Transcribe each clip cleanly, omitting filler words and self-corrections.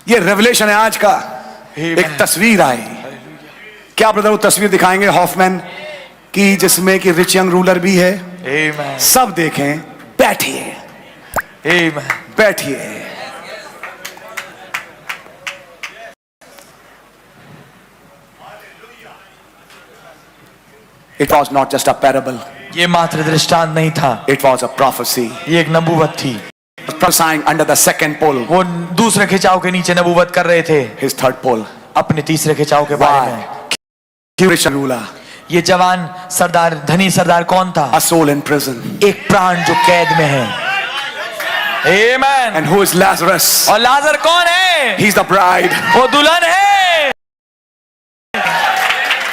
ये रेवलेशन है आज का। एक तस्वीर आई, क्या ब्रदर वो तस्वीर दिखाएंगे हॉफमैन की, जिसमें कि रिच यंग रूलर भी है। Amen. सब देखें, बैठिए Amen. बैठिए। It was not just a parable. ये मात्र दृष्टांत नहीं था, It was a prophecy. ये एक नबूवत थी। Prophesying under the second pole, वो दूसरे खिंचाव के नीचे नबूवत कर रहे थे his third pole. अपने तीसरे खिंचाव के बारे में। Why? Rich ruler, ये जवान सरदार, धनी सरदार कौन था? a soul in prison. एक प्राण जो कैद में है। Amen. And who is Lazarus? और लाजर कौन है? He's the bride. वो दुल्हन है।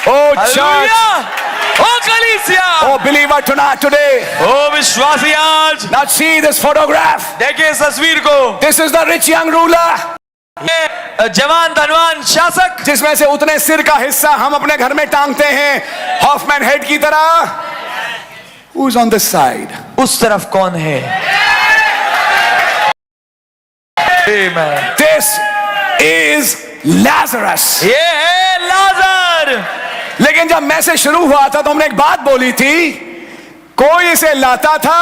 Oh church, hallelujah! ओ कलीसिया, oh believer tonight, today. ओ विश्वासी आज Now see this photograph. देखिए इस तस्वीर को। This is the rich young ruler. ये जवान धनवान शासक, जिसमें से उतने सिर का हिस्सा हम अपने घर में टांगते हैं हॉफमैन हेड की तरह। Who is on this side? उस तरफ कौन है? Amen. This is Lazarus. ये है लाजर। लेकिन जब मैसेज शुरू हुआ था तो हमने एक बात बोली थी, कोई इसे लाता था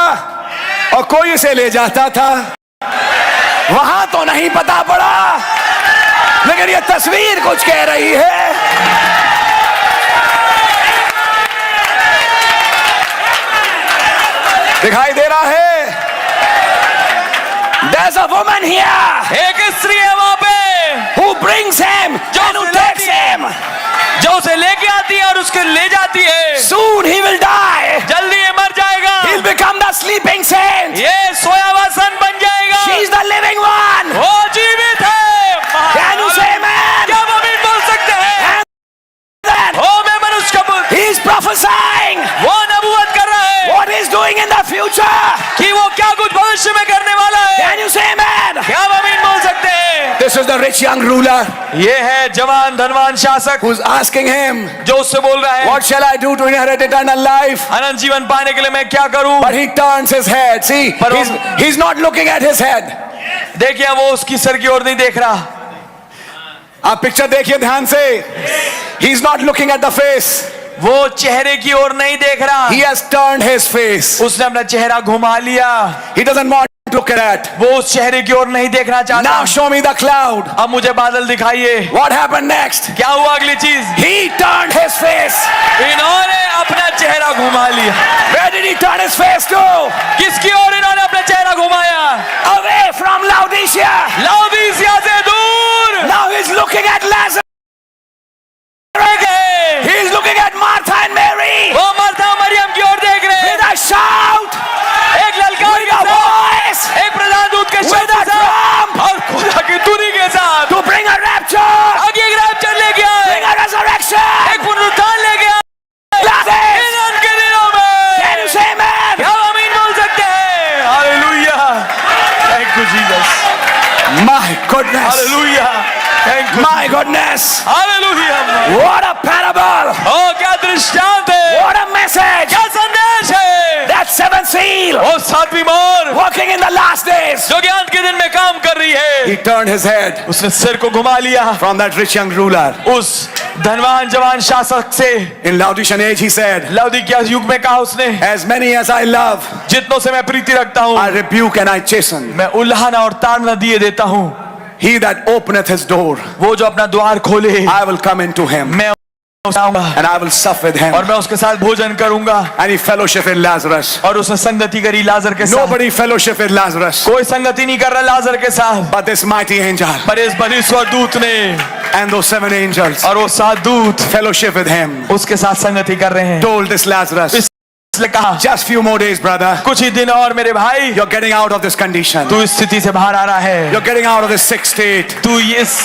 और कोई इसे ले जाता था। वहां तो नहीं पता पड़ा, लेकिन ये तस्वीर कुछ कह रही है। दिखाई दे रहा है, there's a woman here एक स्त्री है वहां पे who brings him and who takes him. जो उसे लेके आती है और उसके ले जाती है। Soon he will die. जल्दी ये मर जाएगा। He'll become the sleeping saint. ये सोया हुआ सन बन जाएगा। She's the living one. वो जीवित है। Can you say amen? क्या वो भी बोल सकते हैं? Then ओ मैं मनुष्य का पुत्र। he's prophesying वो नबूवत कर रहा है what he's doing in the future. कि वो क्या कुछ भविष्य में करने वाला है। Can you say amen? क्या वो भी बोल सकते हैं? This is the rich young ruler ये है जवान धनवान शासक who's asking him, जो उससे बोल रहा है, what shall I do to inherit eternal life? अनंत जीवन पाने के लिए मैं क्या करूं? But he turns his head. See, he's not looking at his head. देखिए वो उसकी सर की ओर नहीं देख रहा। आप पिक्चर देखिए ध्यान से। He's not looking at the face. वो चेहरे की ओर नहीं देख रहा। He has turned his face. उसने अपना चेहरा घुमा लिया। He doesn't want to look at that. वो उस चेहरे की ओर नहीं देखना चाहता। Now show me the cloud. अब मुझे बादल दिखाइए। What happened next? क्या हुआ अगली चीज? He turned his face. इन्होंने अपना चेहरा घुमा लिया। Where did he turn his face to? किसकी ओर इन्होंने अपना चेहरा घुमाया? Away from Laodicea. लाउदीसिया से दूर। Now he's looking at Lazarus. He's looking at Martha and Mary. वो मार्था मरियम की ओर देख रहे हैं। With a shout. एक ललकार With के a साथ, voice. एक प्रधान दूत के With शब्द a के साथ trump. और खुदा की धुनी के साथ To bring a rapture. आगे एक रैप्चर लेके आए, Bring a resurrection. एक पुनरुत्थान लेके आए। Lazarus. इन उनके दिनों में Can you say amen? क्या हम आमीन बोल सकते हैं? Hallelujah, thank you Jesus, My goodness. Hallelujah, thank you, My goodness. Hallelujah. What a parable. ओ क्या दृष्टांत है, What a message. क्या संदेश है। That seventh seal. ओ सातवीं मोहर Working in the last days. जो ज्ञान के दिन में काम कर रही है। He turned his head उसने सिर को घुमा लिया from that rich young ruler. उस धनवान जवान शासक से। In Laodicean age, he said, लौदीकिया युग में कहा उसने, as many as I love, जितनों से मैं प्रीति रखता हूँ I rebuke and I chasten. मैं उल्हाना और ताड़ना दिए देता हूँ। He that openeth his door, वो जो अपना द्वार खोले I will come into him मैं आऊंगा and I will sup with him. और मैं उसके साथ भोजन करूंगा। And he fellowship with Lazarus. और उसने संगति करी लाजर के साथ। Nobody fellowship with Lazarus, कोई संगति नहीं कर रहा लाजर के साथ, but this mighty angel पर इस बलिष्ठ दूत ने and those 7 angels और वो 7 दूत fellowship with him. उसके साथ संगति कर रहे हैं। Told this Lazarus, इसलिए कहा, just few more days, brother. कुछ ही दिन और मेरे भाई, You're getting out of this condition. तू इस स्थिति से बाहर आ रहा है। You're getting out of this sick state. तू इस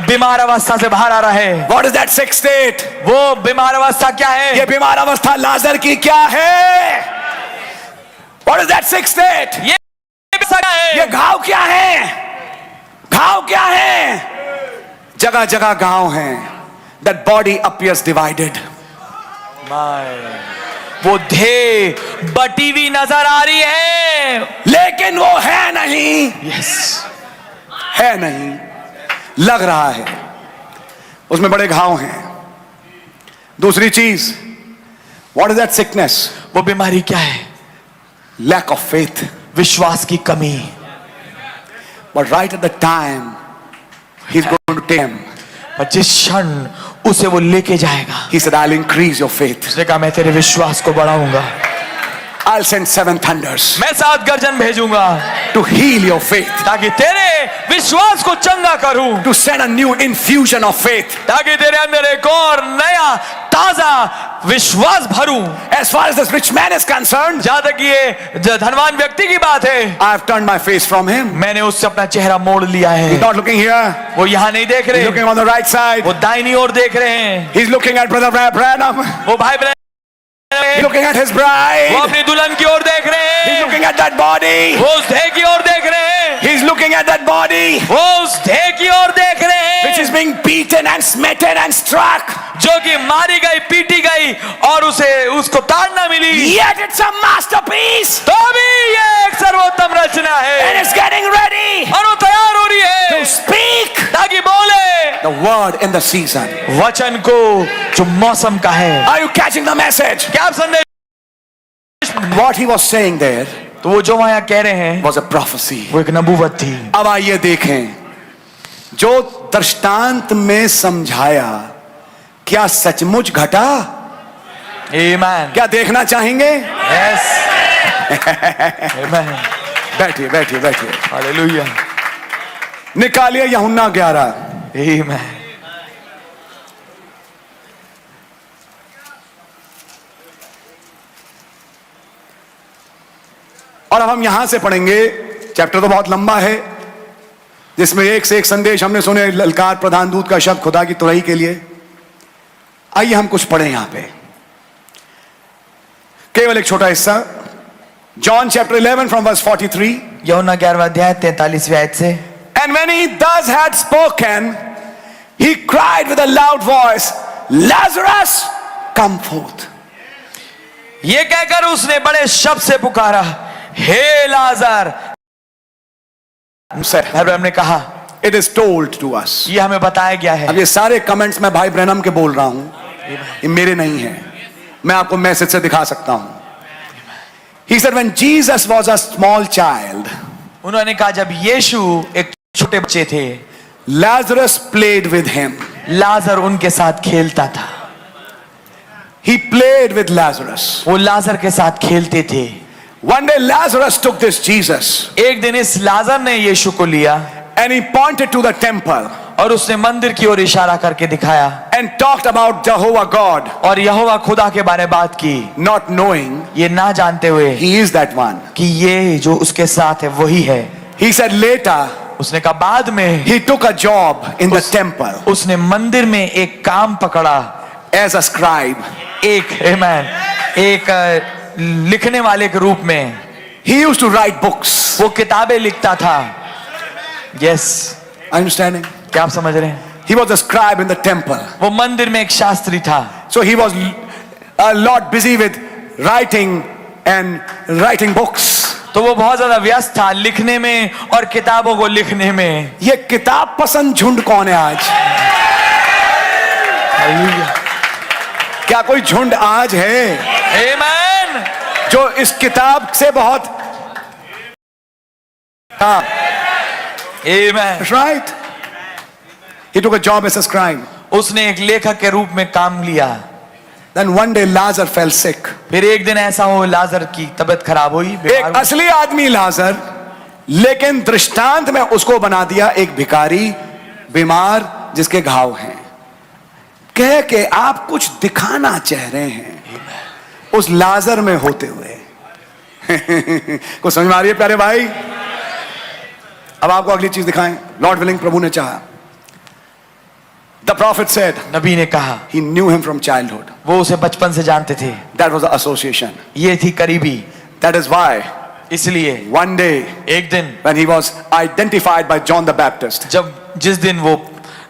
बीमार अवस्था से बाहर आ रहा है। What is that sick state? वो बीमार अवस्था क्या है? ये बीमार अवस्था लाजर की क्या है? What is that sick state? ये ये घाव क्या है? घाव क्या है? जगह जगह घाव हैं. That body appears divided. वो धे बटी हुई नजर आ रही है, लेकिन वो है नहीं. यस, है नहीं. लग रहा है, उसमें बड़े घाव हैं। दूसरी चीज, व्हाट इज दैट सिकनेस? वो बीमारी क्या है? Lack of faith. विश्वास की कमी। But right at the time he is going to take him, पर जिस क्षण उसे वो लेके जाएगा, he said, I'll increase your faith. उसने कहा मैं तेरे विश्वास को बढ़ाऊंगा, I'll send 7 thunders मैं 7 गर्जन भेजूंगा to heal your faith, ताकि तेरे विश्वास को चंगा करूं, to send a new infusion of faith. ताकि तेरे अंदर एक और नया ताजा विश्वास भरूं। As far as this rich man is concerned, जहां तक ये धनवान व्यक्ति की बात है, I've turned my face from him. मैंने उससे अपना चेहरा मोड़ लिया He's है। not looking here, वो यहाँ नहीं देख he's रहे, looking on the right side. वो दाहिनी ओर देख रहे हैं। He's looking at Brother Branham, वो भाई बहन he's looking at his वो bride, अपनी दुल्हन की ओर देख रहे he's हैं, looking at that body, वो उस देह की ओर देख रहे हैं, he's looking at that body वो उस देह की ओर देख रहे which is हैं being beaten and smitten and struck. जो कि मारी गई, पीटी गई और उसे उसको ताड़ना मिली। Yet it's a masterpiece तो भी ये एक सर्वोत्तम रचना and है it's getting ready और वो तैयार हो रही to है speak ताकि बोले the word in the season. वचन को जो मौसम का है। Are you catching the message? क्या आप संदेश? What he was saying there तो वो जो वहां कह रहे हैं was a prophecy. वो एक नबूवत थी। अब आइए देखें, जो दृष्टांत में समझाया क्या सचमुच घटा? आमीन। क्या देखना चाहेंगे? यस। आमीन। बैठिए बैठिए बैठिए। हालेलुया। निकालिए यूहन्ना 11। आमीन। और अब हम यहां से पढ़ेंगे, चैप्टर तो बहुत लंबा है जिसमें एक से एक संदेश हमने सुने। ललकार प्रधान दूत का शब्द खुदा की तुरही के लिए। आइए हम कुछ पढ़ें यहां पे, केवल एक छोटा हिस्सा। John chapter 11 from verse 43। यूहन्ना 11वां अध्याय 43वें आयत से। And when he thus had spoken, he cried with a loud voice, Lazarus, come forth. ये कहकर उसने बड़े शब्द से पुकारा, हे लाजर। ब्रैनम ने कहा, It is told to us. ये हमें बताया गया है। अब ये सारे कमेंट्स मैं भाई ब्रैनम के बोल रहा हूं, ये मेरे नहीं हैं, मैं आपको मैसेज से दिखा सकता हूं। He said when Jesus was a small child, उन्होंने कहा जब यीशु एक छोटे बच्चे थे, Lazarus played with him. लाजर उनके साथ खेलता था। He played with Lazarus. वो लाजर के साथ खेलते थे। One day Lazarus took this Jesus एक दिन इस लाजर ने यीशु को लिया and he pointed to the temple और उसने मंदिर की ओर इशारा करके दिखाया and talked about Jehovah God, और यहोवा खुदा के बारे में बात की, not knowing ये ना जानते हुए he is that one. कि ये जो उसके साथ है वही है। He said later उसने कहा बाद में he took a job in the temple उसने मंदिर में एक काम पकड़ा as a scribe. एक एक लिखने वाले के रूप में। He used to write books. वो किताबें लिखता था। Yes, Understanding? क्या आप समझ रहे हैं? He was a scribe in the temple. वो मंदिर में एक शास्त्री था। So he was a lot busy with writing and writing books. तो वो बहुत ज्यादा व्यस्त था लिखने में और किताबों को लिखने में। ये किताब पसंद झुंड कौन है आज? क्या कोई झुंड आज है आमीन, जो इस किताब से बहुत हाँ, आमीन। right? He took a job as a scribe. उसने एक लेखक के रूप में काम लिया। Then one day Lazarus fell sick. फिर एक दिन ऐसा हो लाजर की तबीयत खराब हुई, एक बीमार हुआ। असली आदमी लाजर, लेकिन दृष्टांत में उसको बना दिया एक भिखारी बीमार जिसके घाव हैं। कह के आप कुछ दिखाना चाह रहे हैं उस लाजर में होते हुए। कुछ समझ में आ रही है प्यारे भाई? अब आपको अगली चीज दिखाएं। लॉर्ड विलिंग, प्रभु ने चाहा। The prophet said, नबी ने कहा, he knew him from childhood. वो उसे बचपन से जानते थे। That was the association. ये थी करीबी। That is why इसलिए one day एक दिन when he was identified by John the Baptist, जिस दिन वो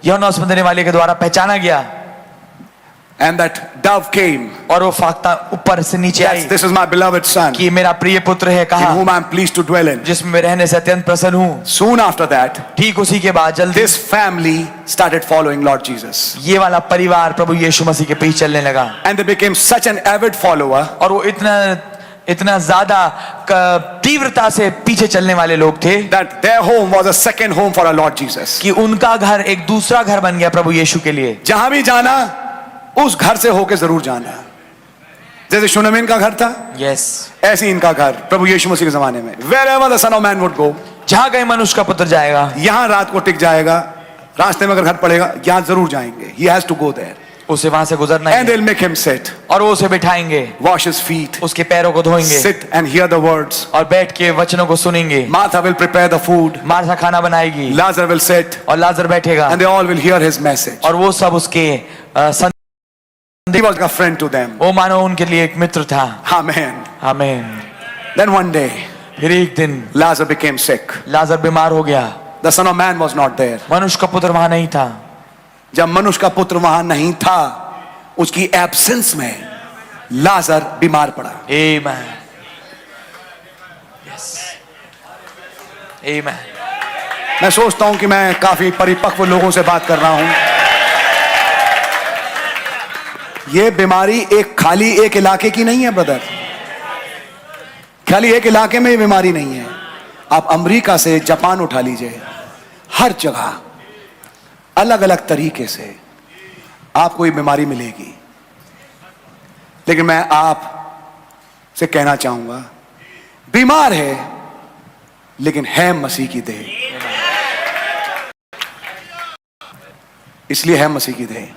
यूहन्ना स्मरने वाले के द्वारा पहचाना गया, And that dove came. और वो फाख्ता ऊपर से नीचे आई Yes, this is my beloved son, कि मेरा प्रिय पुत्र है in कहा, whom I am pleased to dwell in. जिसमें मैं रहने से अत्यंत प्रसन्न हूँ। Soon after that, ठीक उसी के बाद जल्दी this family started following Lord Jesus. ये वाला परिवार प्रभु यीशु मसीह के पीछे चलने लगा, And they became such an avid follower और वो इतना ज्यादा तीव्रता से पीछे चलने वाले लोग थे that their home was a second home for our Lord Jesus. कि उनका घर एक दूसरा घर बन गया प्रभु यीशु के लिए। जहां भी जाना उस घर से होके जरूर जाना। जैसे शुनमिन का घर था, यस, ऐसे ही इनका घर प्रभु यीशु मसीह के जमाने में। Wherever the Son of Man would go, जहां कहीं मनुष्य का पुत्र जाएगा, यहां रात को टिक जाएगा, रास्ते में अगर घर पड़ेगा यहां जरूर जाएंगे। He has to go there. उसे वहां से गुजरना And है, they'll make him sit, और वो उसे बिठाएंगे, wash his feet, उसके पैरों को धोएंगे, sit and hear the words. और बैठ के वचनों को सुनेंगे। Martha will prepare the food, Martha खाना बनाएगी, Lazarus will sit, और लाजर बैठेगा, and they all will hear his message. और वो सब उसके He was a friend to them. वो मानो उनके लिए एक मित्र था। Amen. आमीन। Then one day, फिर एक दिन Lazarus became sick. लाजर बीमार हो गया, The Son of Man was not there. मनुष्य का पुत्र वहां नहीं था। जब मनुष्य का पुत्र वहां नहीं था, उसकी एब्सेंस में लाजर बीमार पड़ा। आमीन, यस, आमीन। मैं सोचता हूं कि मैं काफी परिपक्व लोगों से बात कर रहा हूं। यह बीमारी खाली एक इलाके की नहीं है ब्रदर, खाली एक इलाके में ये बीमारी नहीं है। आप अमेरिका से जापान उठा लीजिए, हर जगह अलग अलग तरीके से आपको ये बीमारी मिलेगी। लेकिन मैं आप से कहना चाहूंगा, बीमार है लेकिन है मसीह की देह, इसलिए है मसीह की देह।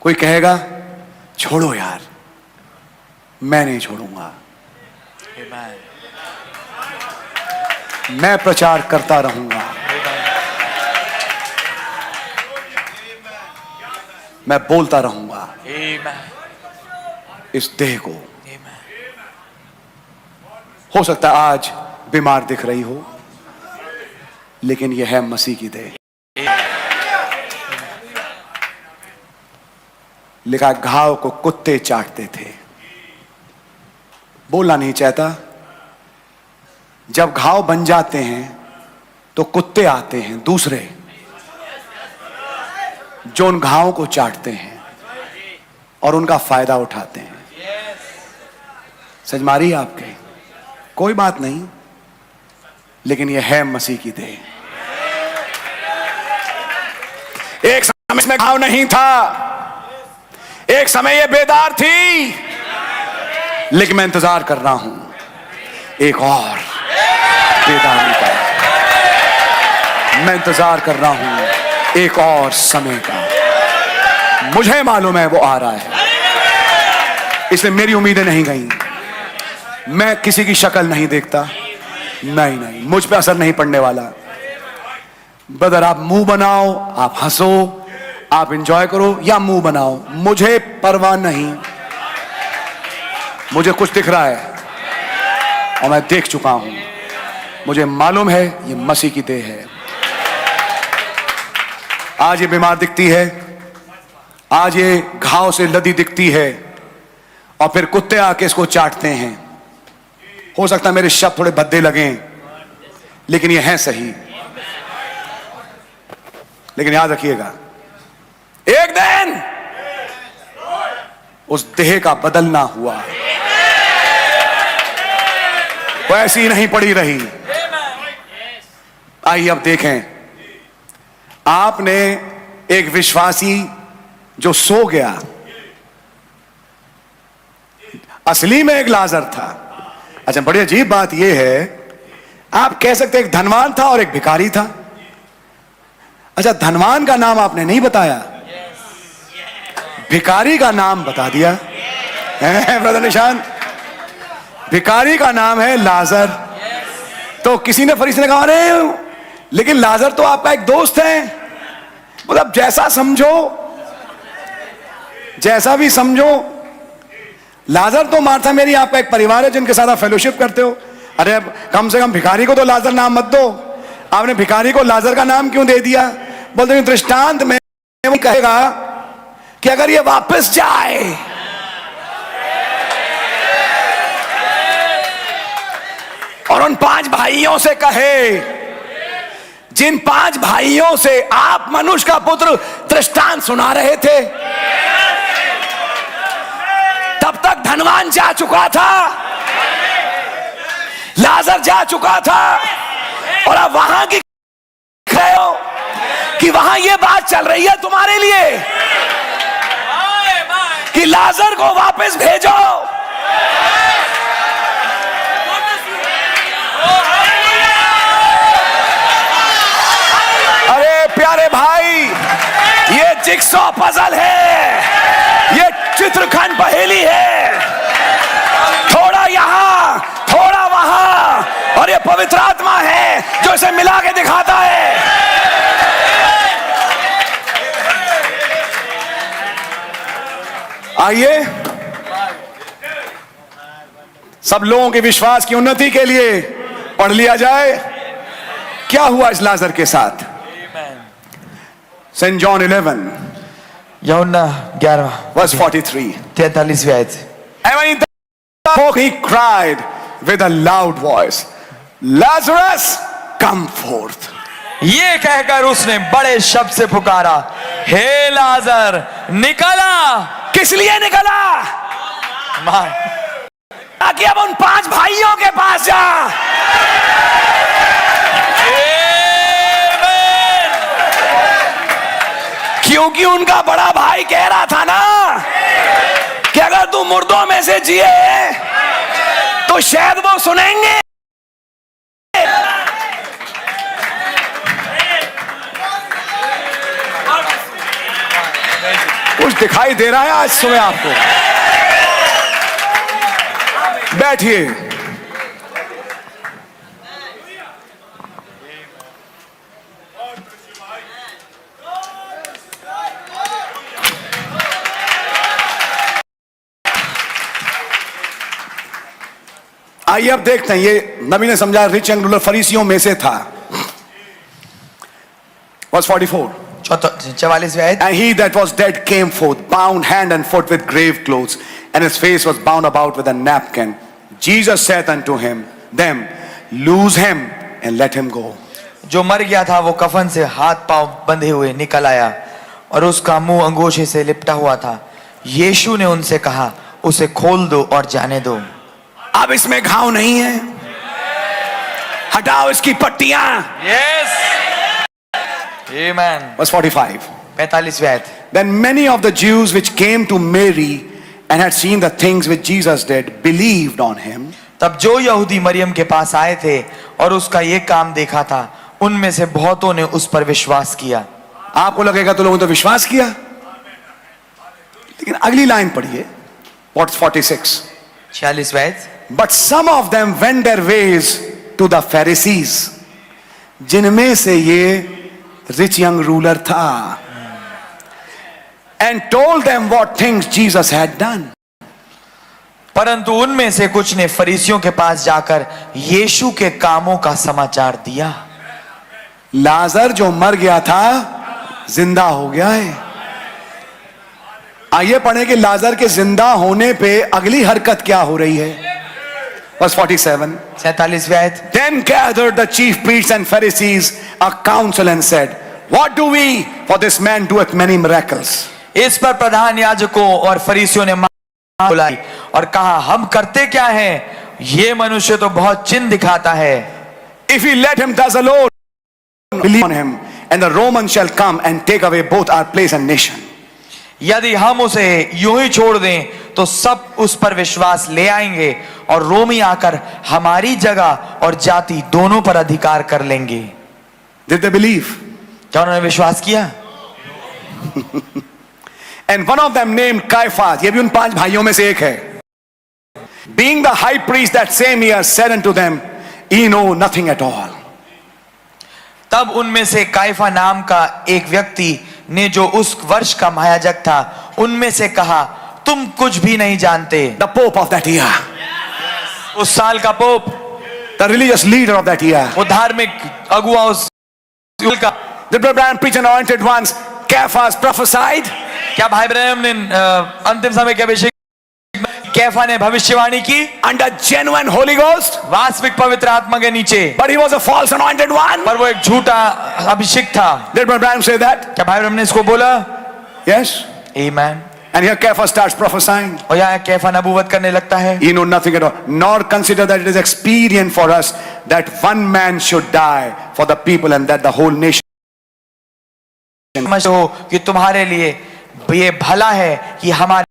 कोई कहेगा छोड़ो यार, मैं नहीं छोड़ूंगा, मैं प्रचार करता रहूंगा, मैं बोलता रहूंगा इस देह को। हो सकता है आज बीमार दिख रही हो, लेकिन यह है मसीह की देह। लिखा, घाव को कुत्ते चाटते थे। बोलना नहीं चाहता। जब घाव बन जाते हैं तो कुत्ते आते हैं दूसरे, जो उन घावों को चाटते हैं और उनका फायदा उठाते हैं। समझ आपके? कोई बात नहीं, लेकिन यह है मसीह की देह। एक समय में घाव नहीं था, एक समय ये बेदार थी, लेकिन मैं इंतजार कर रहा हूं एक और बेदारी का। मैं इंतजार कर रहा हूं एक और समय का। मुझे मालूम है वो आ रहा है, इसलिए मेरी उम्मीदें नहीं गई। मैं किसी की शक्ल नहीं देखता, नहीं, मुझ पे असर नहीं पड़ने वाला। ब्रदर, आप मुंह बनाओ, आप हंसो, आप एंजॉय करो, या मुंह बनाओ, मुझे परवाह नहीं। मुझे कुछ दिख रहा है और मैं देख चुका हूं। मुझे मालूम है ये मसीह की देह है। आज ये बीमार दिखती है, आज ये घाव से लदी दिखती है, और फिर कुत्ते आके इसको चाटते हैं। हो सकता है मेरे शब्द थोड़े भद्दे लगें, लेकिन ये है सही। लेकिन याद रखिएगा, एक दिन उस देह का बदलना हुआ, वो ऐसी नहीं पड़ी रही। आइए अब देखें, आपने एक विश्वासी जो सो गया, असली में एक लाजर था। अच्छा, बड़ी अजीब बात यह है, आप कह सकते एक धनवान था और एक भिखारी था। अच्छा, धनवान का नाम आपने नहीं बताया, भिखारी का नाम बता दिया है ब्रदर निशान। भिखारी का नाम है लाजर। तो किसी ने फरीसी ने कहा, अरे लेकिन लाजर तो आपका एक दोस्त है। मतलब जैसा समझो, जैसा भी समझो, लाजर तो मार्था मेरी आपका एक परिवार है जिनके साथ आप फेलोशिप करते हो। अरे अब कम से कम भिखारी को तो लाजर नाम मत दो। आपने भिखारी को लाजर का नाम क्यों दे दिया? बोलते हैं दृष्टांत में वो कहेगा कि अगर ये वापस जाए और उन 5 भाइयों से कहे, जिन 5 भाइयों से आप मनुष्य का पुत्र दृष्टांत सुना रहे थे, तब तक धनवान जा चुका था, लाजर जा चुका था, और अब वहां की रहे हो कि वहां यह बात चल रही है तुम्हारे लिए कि लाजर को वापस भेजो। अरे प्यारे भाई, ये जिक्सॉ पजल है, ये चित्रखंड पहेली है, थोड़ा यहां थोड़ा वहां, और ये पवित्र आत्मा है जो इसे मिला के दिखाता है। आइए सब लोगों के विश्वास की उन्नति के लिए पढ़ लिया जाए क्या हुआ इस लाजर के साथ। सेंट जॉन 11 यूहन्ना 11 verse 43. 43वीं आयत। And when he spoke, he cried with a loud voice, Lazarus, come forth. ये कहकर उसने बड़े शब्द से पुकारा, हे लाजर निकला। किस लिए निकला? ताकि अब उन 5 भाइयों के पास जा। क्योंकि उनका बड़ा भाई कह रहा था ना कि अगर तू मुर्दों में से जिए तो शायद वो सुनेंगे। कुछ दिखाई दे रहा है आज सुबह आपको? बैठिए। आइए अब देखते हैं, ये नबी ने समझा रिच एंड रूलर फरीसियों में से था। Verse 44. 44वीं आयत। And he that was dead came forth, bound hand and foot with grave clothes, and his face was bound about with a napkin. Jesus saith unto them, loose him and let him go. जो मर गया था वो कफन से हाथ पांव बंधे हुए निकल आया और उसका मुंह अंगोछे से लिपटा हुआ था। यीशु ने उनसे कहा, उसे खोल दो और जाने दो। अब इसमें घाव नहीं है, हटाओ इसकी पट्टियां। Yes. Amen. Verse 45. 45वीं आयत। Then many of the Jews which came to Mary and had seen the things which Jesus did believed on him. तब जो यहूदी मरियम के पास आए थे और उसका ये काम देखा था, उनमें से बहुतों ने उस पर विश्वास किया। आपको लगेगा तो लोगों ने तो विश्वास किया, लेकिन अगली लाइन पढ़िए, 46. 46वीं आयत। But some of them went their ways to the Pharisees, जिनमें से ये rich young ruler था, and told them what things Jesus had done. परंतु उनमें से कुछ ने फरीसियों के पास जाकर यीशु के कामों का समाचार दिया। लाजर जो मर गया था जिंदा हो गया है। आइए पढ़ें कि लाजर के जिंदा होने पे अगली हरकत क्या हो रही है। Verse 47. 47वीं आयत। Then gathered the chief priests and Pharisees a council and said, what do we, for this man doeth many miracles. इस पर प्रधान याजकों और फरीसियों ने बुलाई और कहा, हम करते क्या हैं? ये मनुष्य तो बहुत चिन्ह दिखाता है। If we let him thus alone, believe on him, and the Romans shall come and take away both our place and nation. यदि हम उसे यूं ही छोड़ दें तो सब उस पर विश्वास ले आएंगे और रोमी आकर हमारी जगह और जाति दोनों पर अधिकार कर लेंगे। Did they believe? क्या उन्होंने विश्वास किया? And one of them named Caiaphas, ये भी उन 5 भाइयों में से एक है, being the high priest that same year, said unto them, ye know nothing at all. तब उनमें से काइफा नाम का एक व्यक्ति ने, जो उस वर्ष का महायाजक था, उनमें से कहा, तुम कुछ भी नहीं जानते। The Pope of that year, उस साल का pope, the religious leader of that year, वो धार्मिक अगुआ उस का। Did Brother Branham preach anointed ones? Caiaphas prophesied. क्या भाई ब्रैनम ने अंतिम समय के अभिषेक कैफा ने भविष्यवाणी की Under genuine Holy Ghost. वास्तविक पवित्र आत्मा के नीचे, But he was a false anointed one. पर वो एक झूठा अभिषेक था। Did Brother Branham say that? क्या भाई ब्रैनम ने इसको बोला? Yes. आमीन। And here Caiaphas starts prophesying. और यहाँ कैफा नबूवत करने लगता है। He knew nothing at all, nor consider that it is expedient for us that one man should die for the people and that the whole nation. समझो कि तुम्हारे लिए ये भला है कि हमारे